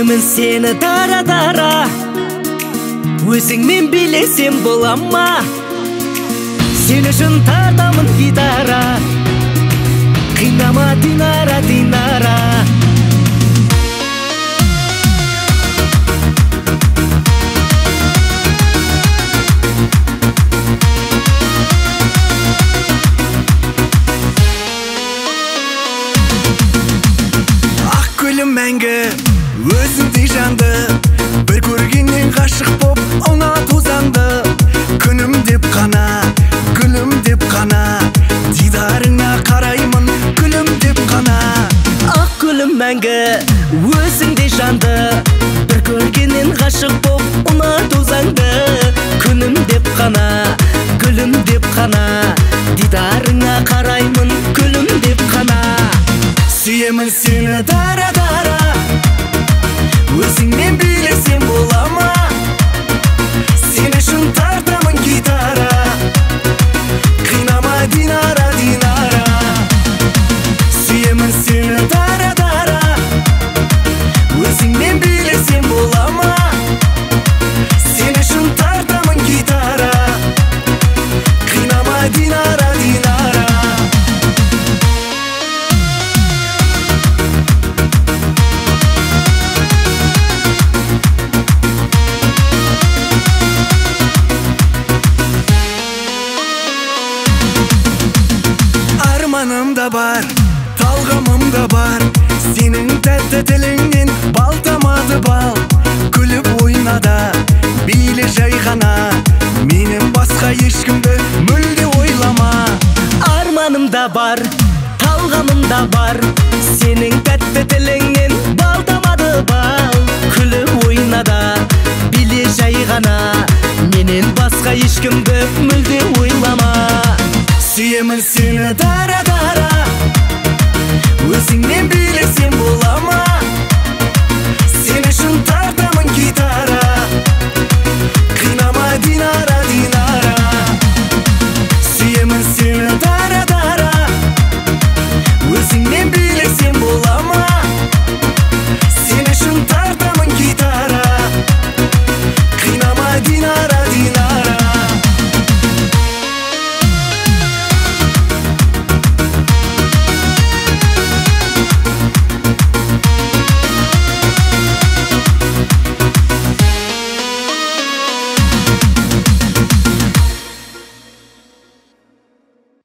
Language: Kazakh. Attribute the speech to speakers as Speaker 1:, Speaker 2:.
Speaker 1: Сүйемін сені дара-дара, өзіңмен билесем бола ма? Сен үшін тартамын гитара, қинама Динара, Динара.
Speaker 2: Гүлім мәңгі, өзіңдей жанды, бір көргеннен ғашық боп ұнату заңды. Күнім деп қана, гүлім деп қана, дидарыңа қараймын, гүлім деп қана.
Speaker 1: Ақ гүлім мәңгі, өзіңдей жанды, бір көргеннен ғашық боп ұнату заңды. Күнім деп қана, гүлім деп қана, дидарыңа қараймын, гүлім деп қана.
Speaker 2: Сүйемін сені дара-дара, өзіңмен билесем бола ма? Сен үшін тартамын гитара, қинама Динара, Динара. Сүйемін сені дара-дара, өзіңмен билесем бола ма? Сен үшін тартамын гитара, қинама Динара, Динара. Арманым да бар, талғамым да бар, сенің тәтті тіліңнен бал тамады бал. Күліп ойнада, биле жай ғана, менен басқа ешкімді мүлде ойлама.
Speaker 1: Арманым да бар, талғамым да бар, сенің тәтті тіліңнен бал тамады бал. Күліп ойнада, биле жай ғана, менен басқа ешкімді мүлде ойлама.
Speaker 2: Сүйемін сені дара-дара,